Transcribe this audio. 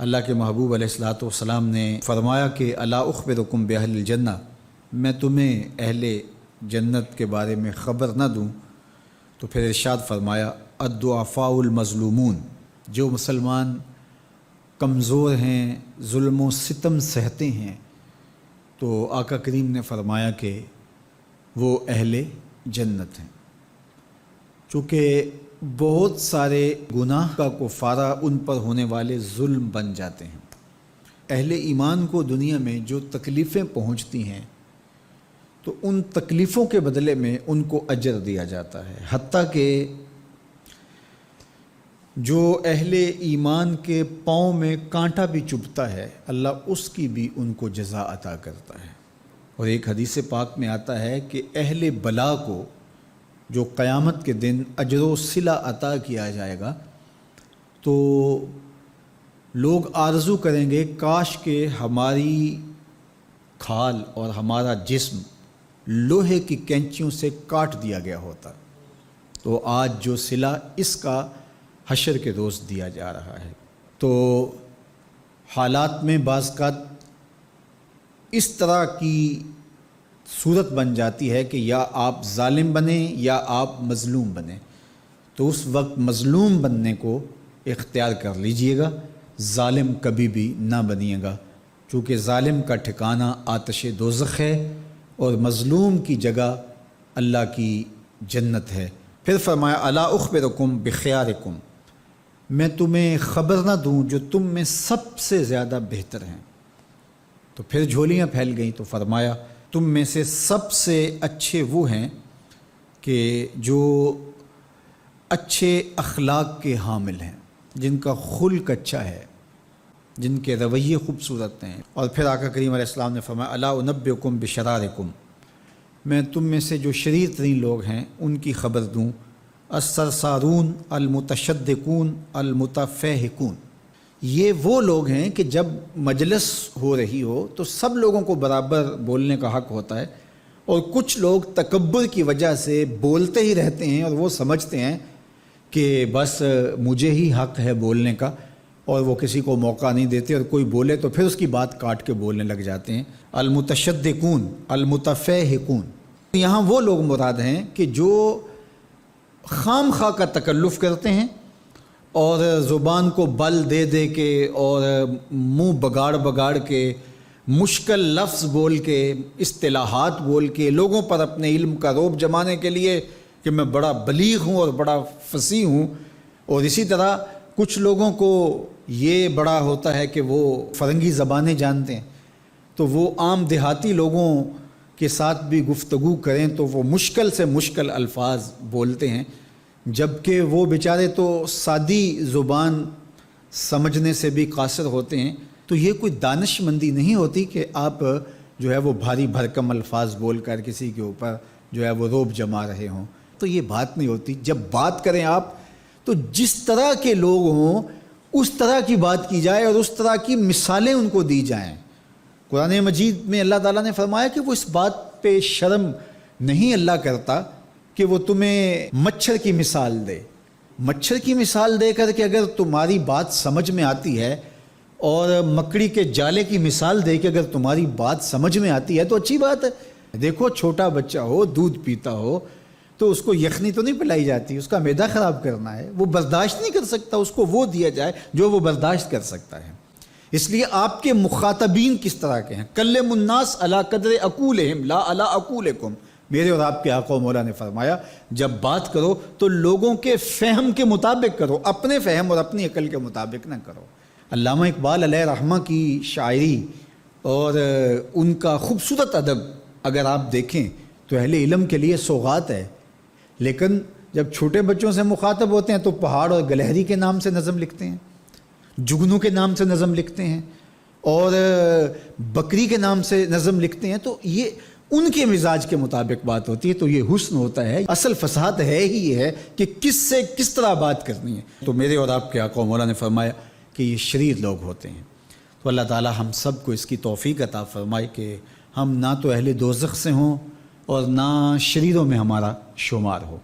اللہ کے محبوب علیہ الصلوۃ والسلام نے فرمایا کہ الا اخبرکم باہل الجنہ، میں تمہیں اہل جنت کے بارے میں خبر نہ دوں؟ تو پھر ارشاد فرمایا الضعفاء المظلومون، جو مسلمان کمزور ہیں، ظلم و ستم سہتے ہیں، تو آقا کریم نے فرمایا کہ وہ اہل جنت ہیں۔ چونکہ بہت سارے گناہ کا کفارہ ان پر ہونے والے ظلم بن جاتے ہیں۔ اہل ایمان کو دنیا میں جو تکلیفیں پہنچتی ہیں تو ان تکلیفوں کے بدلے میں ان کو اجر دیا جاتا ہے، حتیٰ کہ جو اہل ایمان کے پاؤں میں کانٹا بھی چبھتا ہے اللہ اس کی بھی ان کو جزا عطا کرتا ہے۔ اور ایک حدیث پاک میں آتا ہے کہ اہل بلا کو جو قیامت کے دن اجر و صلہ عطا کیا جائے گا تو لوگ آرزو کریں گے کاش کہ ہماری کھال اور ہمارا جسم لوہے کی کینچیوں سے کاٹ دیا گیا ہوتا، تو آج جو صلہ اس کا حشر کے روز دیا جا رہا ہے۔ تو حالات میں بعض اوقات اس طرح کی صورت بن جاتی ہے کہ یا آپ ظالم بنیں یا آپ مظلوم بنیں، تو اس وقت مظلوم بننے کو اختیار کر لیجئے گا، ظالم کبھی بھی نہ بنیے گا، چونکہ ظالم کا ٹھکانہ آتش دوزخ ہے اور مظلوم کی جگہ اللہ کی جنت ہے۔ پھر فرمایا الا اخبرکم بخیارکم، میں تمہیں خبر نہ دوں جو تم میں سب سے زیادہ بہتر ہیں؟ تو پھر جھولیاں پھیل گئیں، تو فرمایا تم میں سے سب سے اچھے وہ ہیں کہ جو اچھے اخلاق کے حامل ہیں، جن کا خلق اچھا ہے، جن کے رویے خوبصورت ہیں۔ اور پھر آقا کریم علیہ السلام نے فرمایا الا انبئکم بشرارکم، میں تم میں سے جو شریر ترین لوگ ہیں ان کی خبر دوں، السرسارون المتشدقون المتفہقون، یہ وہ لوگ ہیں کہ جب مجلس ہو رہی ہو تو سب لوگوں کو برابر بولنے کا حق ہوتا ہے، اور کچھ لوگ تکبر کی وجہ سے بولتے ہی رہتے ہیں اور وہ سمجھتے ہیں کہ بس مجھے ہی حق ہے بولنے کا، اور وہ کسی کو موقع نہیں دیتے، اور کوئی بولے تو پھر اس کی بات کاٹ کے بولنے لگ جاتے ہیں۔ المتشدقون المتفہقون، یہاں وہ لوگ مراد ہیں کہ جو خام خواہ کا تکلف کرتے ہیں اور زبان کو بل دے دے کے اور منہ بگاڑ بگاڑ کے مشکل لفظ بول کے اصطلاحات بول کے لوگوں پر اپنے علم کا رعب جمانے کے لیے کہ میں بڑا بلیغ ہوں اور بڑا فصیح ہوں، اور اسی طرح کچھ لوگوں کو یہ بڑا ہوتا ہے کہ وہ فرنگی زبانیں جانتے ہیں، تو وہ عام دیہاتی لوگوں کے ساتھ بھی گفتگو کریں تو وہ مشکل سے مشکل الفاظ بولتے ہیں، جبکہ وہ بیچارے تو سادی زبان سمجھنے سے بھی قاصر ہوتے ہیں۔ تو یہ کوئی دانش مندی نہیں ہوتی کہ آپ جو ہے وہ بھاری بھرکم الفاظ بول کر کسی کے اوپر جو ہے وہ رعب جما رہے ہوں، تو یہ بات نہیں ہوتی۔ جب بات کریں آپ تو جس طرح کے لوگ ہوں اس طرح کی بات کی جائے اور اس طرح کی مثالیں ان کو دی جائیں۔ قرآن مجید میں اللہ تعالیٰ نے فرمایا کہ وہ اس بات پہ شرم نہیں اللہ کرتا کہ وہ تمہیں مچھر کی مثال دے، مچھر کی مثال دے کر کہ اگر تمہاری بات سمجھ میں آتی ہے، اور مکڑی کے جالے کی مثال دے کہ اگر تمہاری بات سمجھ میں آتی ہے تو اچھی بات ہے۔ دیکھو چھوٹا بچہ ہو دودھ پیتا ہو تو اس کو یخنی تو نہیں پلائی جاتی، اس کا معدہ خراب کرنا ہے، وہ برداشت نہیں کر سکتا، اس کو وہ دیا جائے جو وہ برداشت کر سکتا ہے۔ اس لیے آپ کے مخاطبین کس طرح کے ہیں، کلموا الناس علی قدر عقولہم لا علی عقولکم، میرے اور آپ کے آقا و مولا نے فرمایا جب بات کرو تو لوگوں کے فہم کے مطابق کرو، اپنے فہم اور اپنی عقل کے مطابق نہ کرو۔ علامہ اقبال علیہ رحمہ کی شاعری اور ان کا خوبصورت ادب اگر آپ دیکھیں تو اہل علم کے لیے سوغات ہے، لیکن جب چھوٹے بچوں سے مخاطب ہوتے ہیں تو پہاڑ اور گلہری کے نام سے نظم لکھتے ہیں، جگنو کے نام سے نظم لکھتے ہیں، اور بکری کے نام سے نظم لکھتے ہیں، تو یہ ان کے مزاج کے مطابق بات ہوتی ہے۔ تو یہ حسن ہوتا ہے، اصل فصاحت ہے ہی یہ ہے کہ کس سے کس طرح بات کرنی ہے۔ تو میرے اور آپ کے آقا و مولا نے فرمایا کہ یہ شریر لوگ ہوتے ہیں۔ تو اللہ تعالی ہم سب کو اس کی توفیق عطا فرمائے کہ ہم نہ تو اہل دوزخ سے ہوں اور نہ شریروں میں ہمارا شمار ہو۔